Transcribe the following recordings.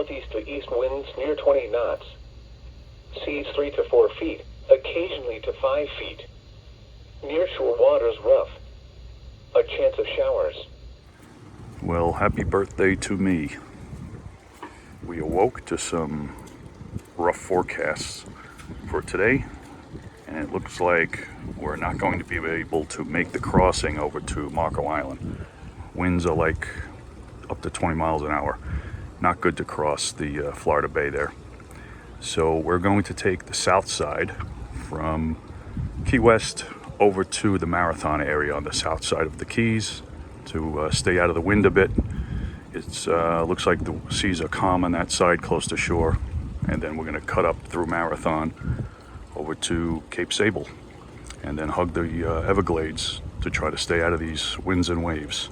northeast to east winds near 20 knots. Seas 3 to 4 feet, occasionally to 5 feet. Nearshore waters rough. A chance of showers. Well, happy birthday to me. We awoke to some rough forecasts for today, and it looks like we're not going to be able to make the crossing over to Marco Island. Winds are like up to 20 miles an hour. Not good to cross the Florida Bay there. So we're going to take the south side from Key West over to the Marathon area on the south side of the Keys to stay out of the wind a bit. It looks like the seas are calm on that side close to shore, and then we're going to cut up through Marathon over to Cape Sable and then hug the Everglades to try to stay out of these winds and waves.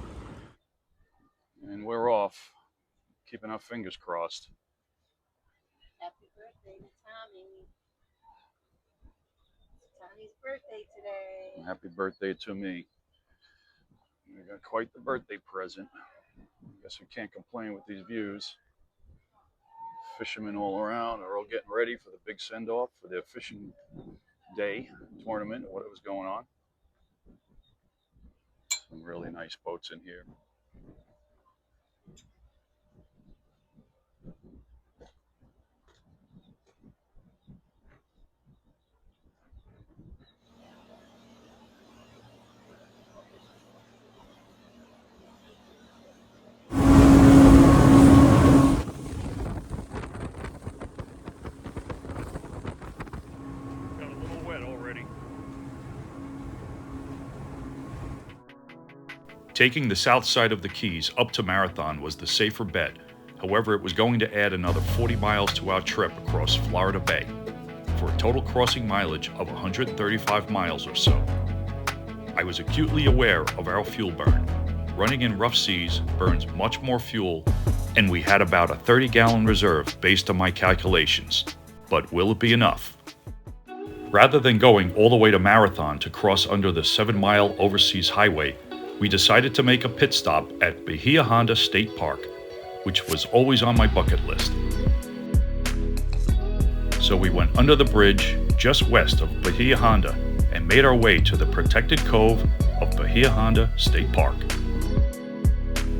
And we're off, keeping our fingers crossed. Happy birthday to Tommy. It's Tommy's birthday today. Happy birthday to me. We got quite the birthday present. I guess we can't complain with these views. Fishermen all around are all getting ready for the big send-off for their fishing day tournament, what was going on. Some really nice boats in here. Taking the south side of the Keys up to Marathon was the safer bet. However, it was going to add another 40 miles to our trip across Florida Bay, for a total crossing mileage of 135 miles or so. I was acutely aware of our fuel burn. Running in rough seas burns much more fuel, and we had about a 30-gallon reserve based on my calculations. But will it be enough? Rather than going all the way to Marathon to cross under the 7-mile overseas highway, we decided to make a pit stop at Bahia Honda State Park, which was always on my bucket list. So we went under the bridge just west of Bahia Honda and made our way to the protected cove of Bahia Honda State Park.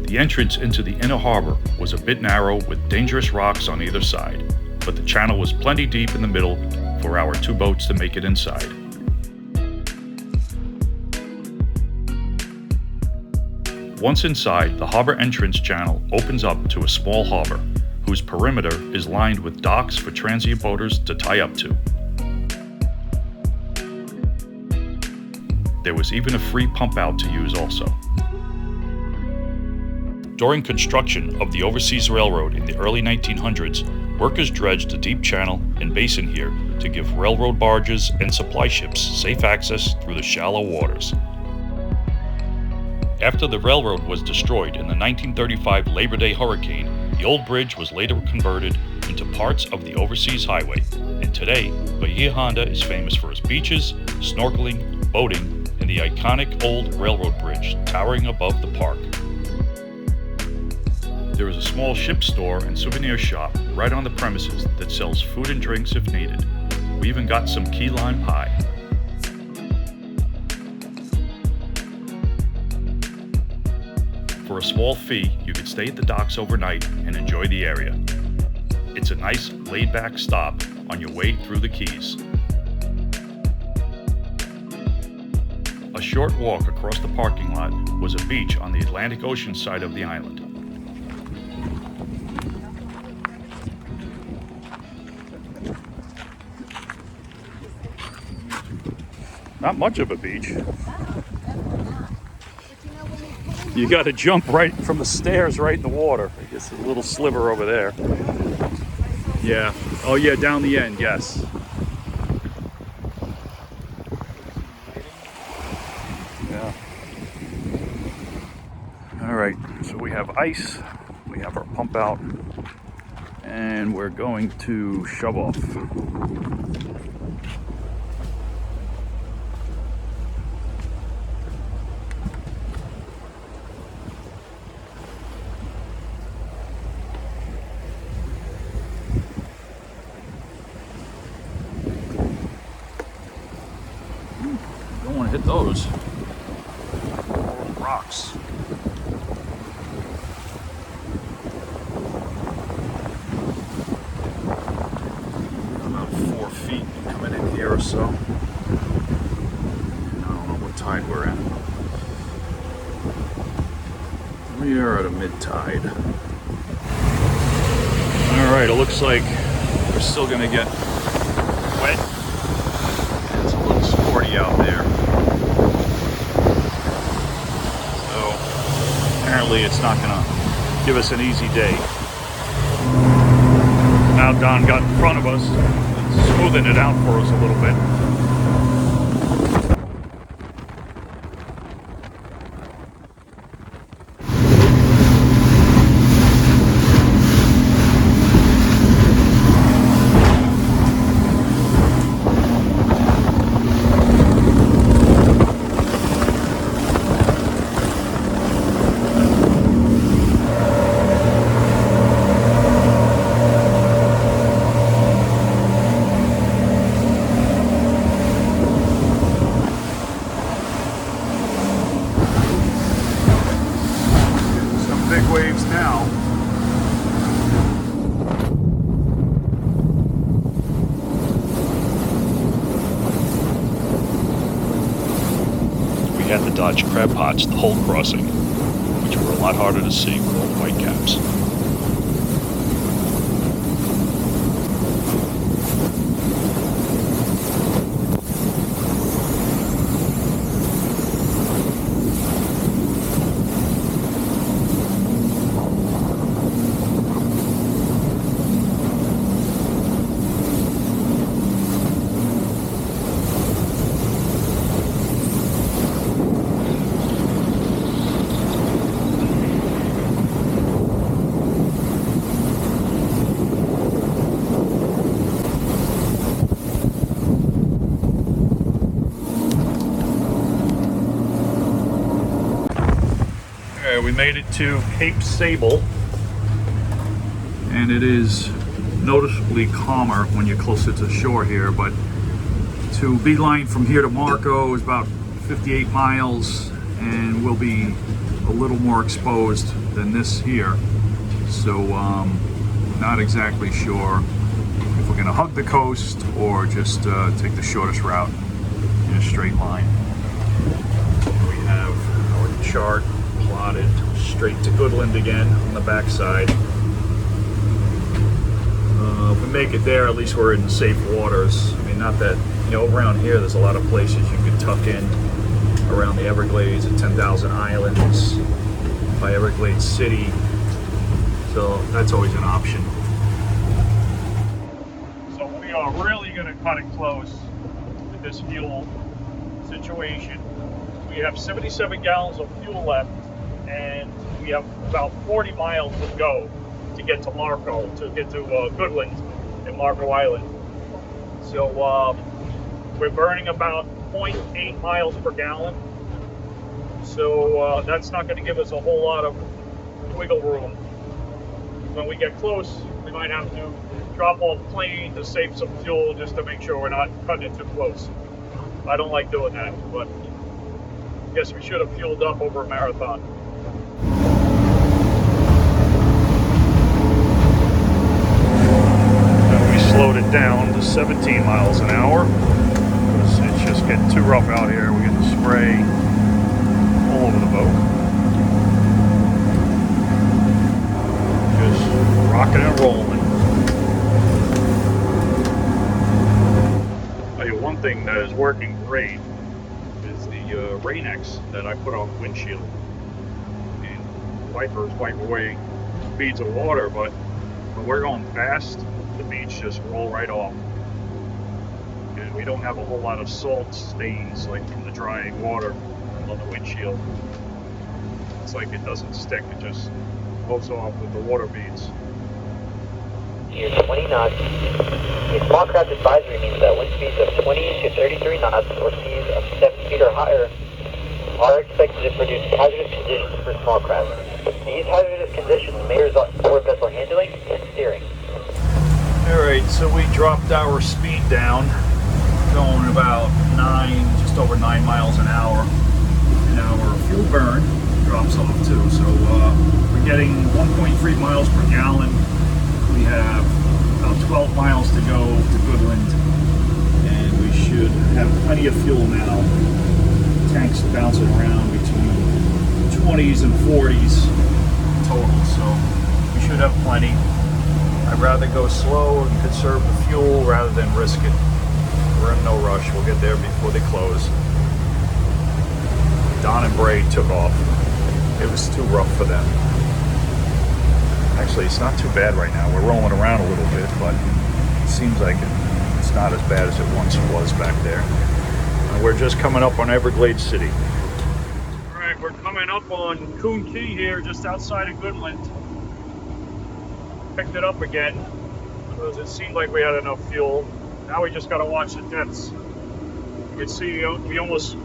The entrance into the inner harbor was a bit narrow with dangerous rocks on either side, but the channel was plenty deep in the middle for our 2 boats to make it inside. Once inside, the harbor entrance channel opens up to a small harbor, whose perimeter is lined with docks for transient boaters to tie up to. There was even a free pump out to use also. During construction of the overseas railroad in the early 1900s, workers dredged a deep channel and basin here to give railroad barges and supply ships safe access through the shallow waters. After the railroad was destroyed in the 1935 Labor Day hurricane, the old bridge was later converted into parts of the overseas highway, and today, Bahia Honda is famous for its beaches, snorkeling, boating, and the iconic old railroad bridge towering above the park. There is a small ship store and souvenir shop right on the premises that sells food and drinks if needed. We even got some key lime pie. For a small fee, you could stay at the docks overnight and enjoy the area. It's a nice, laid-back stop on your way through the Keys. A short walk across the parking lot was a beach on the Atlantic Ocean side of the island. Not much of a beach. You got to jump right from the stairs right in the water. I guess a little sliver over there. Yeah. Oh yeah, down the end, yes. Yeah. All right, so we have ice, we have our pump out, and we're going to shove off. or so. I don't know what tide we're at. We are at a mid-tide. Alright, it looks like we're still gonna get wet. It's a little sporty out there. So apparently it's not gonna give us an easy day. Now Don got in front of us, smoothing it out for us a little bit. Waves now. We had to dodge crab pots the whole crossing, which were a lot harder to see with all the whitecaps. We made it to Cape Sable, and it is noticeably calmer when you're closer to shore here, but to beeline from here to Marco is about 58 miles, and we'll be a little more exposed than this here, so not exactly sure if we're going to hug the coast or just take the shortest route in a straight line. We have our chart plotted straight to Goodland again on the backside. If we make it there, at least we're in safe waters. I mean, not that, you know, around here there's a lot of places you can tuck in around the Everglades and 10,000 Islands by Everglades City, so that's always an option. So we are really going to cut it close with this fuel situation. We have 77 gallons of fuel left, and we have about 40 miles to go to get to Marco, to get to Goodland and Marco Island. So we're burning about 0.8 miles per gallon. So that's not going to give us a whole lot of wiggle room. When we get close, we might have to drop off plane to save some fuel just to make sure we're not cutting it too close. I don't like doing that, but I guess we should have fueled up over a marathon. Slowed it down to 17 miles an hour. It's just getting too rough out here. We're getting spray all over the boat. Just rocking and rolling. Tell you one thing that is working great is the Rain-X that I put on the windshield. And wipers wipe away beads of water, but when we're going fast, the beads just roll right off. And we don't have a whole lot of salt stains like from the drying water on the windshield. It's like it doesn't stick, it just goes off with the water beads. You're 20 knots. A small craft advisory means that wind speeds of 20 to 33 knots or seas of 7 feet or higher are expected to produce hazardous conditions for small craft. These hazardous conditions may result in poor vessel handling and steering. Alright, so we dropped our speed down, going about just over 9 miles an hour, and our fuel burn drops off too. So we're getting 1.3 miles per gallon. We have about 12 miles to go to Goodland, and we should It's bouncing around between 20s and 40s total, so we should have plenty. I'd rather go slow and conserve the fuel rather than risk it. We're in no rush. We'll get there before they close. Don and Braid took off. It was too rough for them. Actually, it's not too bad right now. We're rolling around a little bit, but it seems like it's not as bad as it once was back there. And we're just coming up on Everglades City. All right, we're coming up on Coon Key here, just outside of Goodland. Picked it up again because it seemed like we had enough fuel. Now we just got to watch the depths. You can see we almost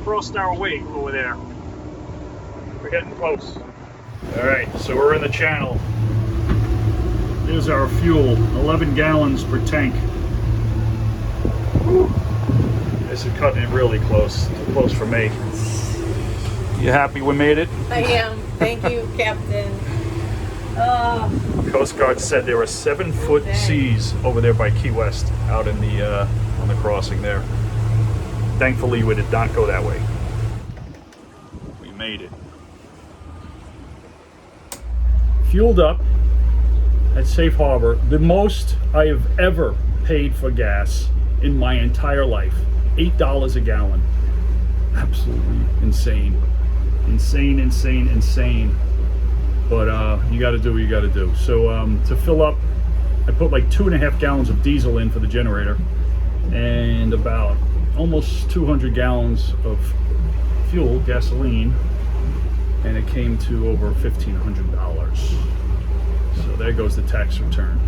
crossed our weight over there. We're getting close. All right, so we're in the channel. Here's our fuel, 11 gallons per tank. Whew. This is cutting it really close, too close for me. You happy we made it? I am. Thank you, Captain. Coast Guard said there were 7-foot seas over there by Key West, out in the on the crossing there. Thankfully, we did not go that way. We made it. Fueled up at Safe Harbor, the most I have ever paid for gas in my entire life. $8 a gallon. Absolutely insane. Insane, insane, insane. But you got to do what you got to do. So to fill up, I put like 2.5 gallons of diesel in for the generator and about almost 200 gallons of fuel, gasoline, and it came to over $1,500. So there goes the tax return.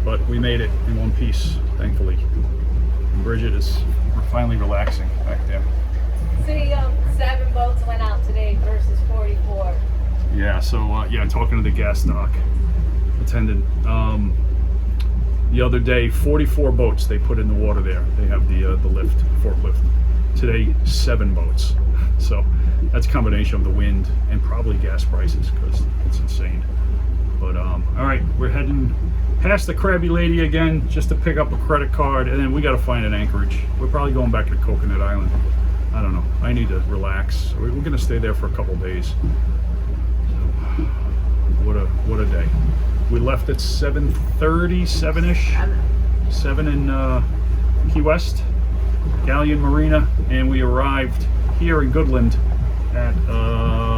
But we made it in one piece, thankfully. And Bridget is finally relaxing back there. See, 7 boats went out today versus 44. Yeah, so yeah, talking to the gas dock attendant, the other day 44 boats they put in the water there. They have the lift, forklift. Today 7 boats. So that's a combination of the wind and probably gas prices because it's insane. But all right, we're heading past the Krabby Lady again just to pick up a credit card, and then we got to find an anchorage. We're probably going back to Coconut Island. I don't know. I need to relax. We're going to stay there for a couple days. What a day. We left at 7:30, 7-ish, 7 in Key West, Galleon Marina, and we arrived here in Goodland at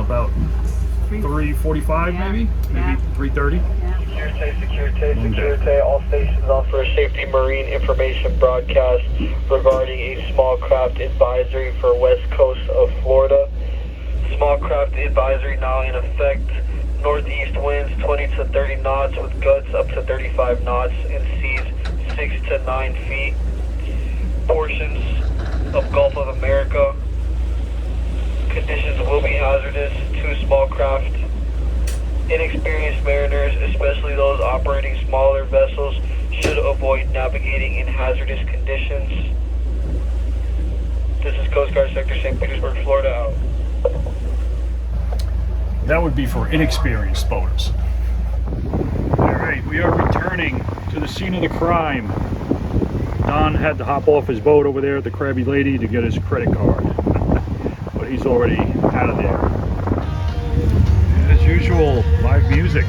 about 3:45, maybe 3:30. Security, all stations offer a safety marine information broadcast regarding a small craft advisory for west coast of Florida. Small craft advisory now in effect. Northeast winds 20 to 30 knots with gusts up to 35 knots and seas 6 to 9 feet. Portions of Gulf of America. Conditions will be hazardous to small craft. Inexperienced mariners, especially those operating smaller vessels, should avoid navigating in hazardous conditions. This is Coast Guard Sector St. Petersburg, Florida out. That would be for inexperienced boaters. All right, we are returning to the scene of the crime. Don had to hop off his boat over there at the Krabby Lady to get his credit card. But he's already out of there. As usual, live music.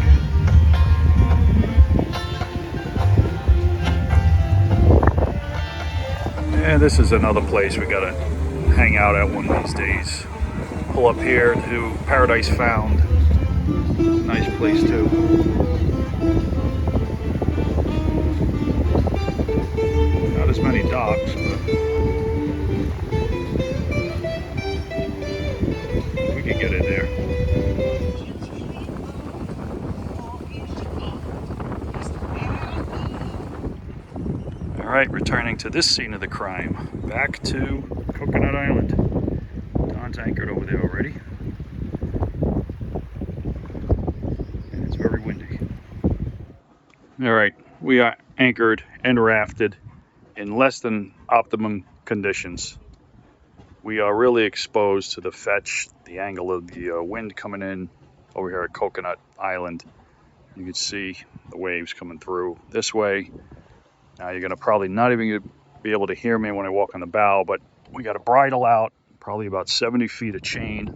And this is another place we gotta hang out at one of these days. Pull up here to Paradise Found. Nice place too. Not as many docks, but we can get in there. All right, returning to this scene of the crime. Back to Coconut Island. Don's anchored over there already. And it's very windy. All right, we are anchored and rafted in less than optimum conditions. We are really exposed to the fetch, the angle of the wind coming in over here at Coconut Island. You can see the waves coming through this way. Now you're gonna probably not even be able to hear me when I walk on the bow, but we got a bridle out Probably about 70 feet of chain.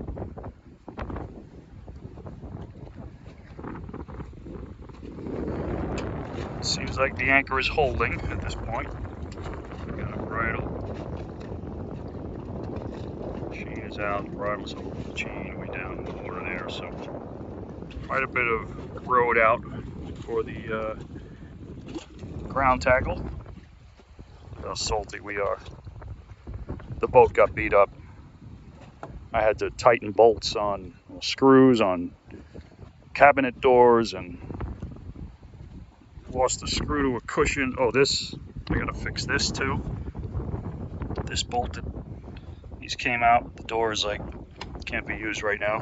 Seems like the anchor is holding at this point. Got a bridle. Chain is out, the bridle's holding the chain way down in the water there, so quite a bit of road out for the ground tackle. Look how salty we are. The boat got beat up. I had to tighten bolts on screws on cabinet doors and lost a screw to a cushion. Oh, this, I gotta fix this too. This bolted, these came out. The door is like, can't be used right now.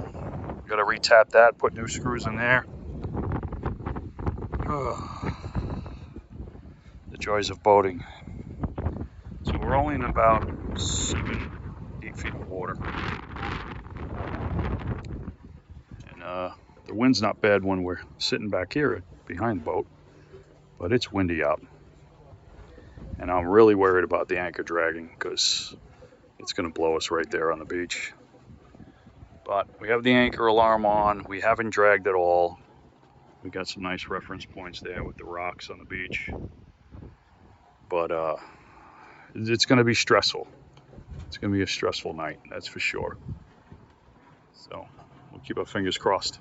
Gotta retap that, put new screws in there. The joys of boating. So we're only in about 7-8 feet of water. And the wind's not bad when we're sitting back here behind the boat, but it's windy out. And I'm really worried about the anchor dragging because it's gonna blow us right there on the beach. But we have the anchor alarm on. We haven't dragged at all. We got some nice reference points there with the rocks on the beach. But it's gonna be stressful. It's gonna be a stressful night, that's for sure. So we'll keep our fingers crossed.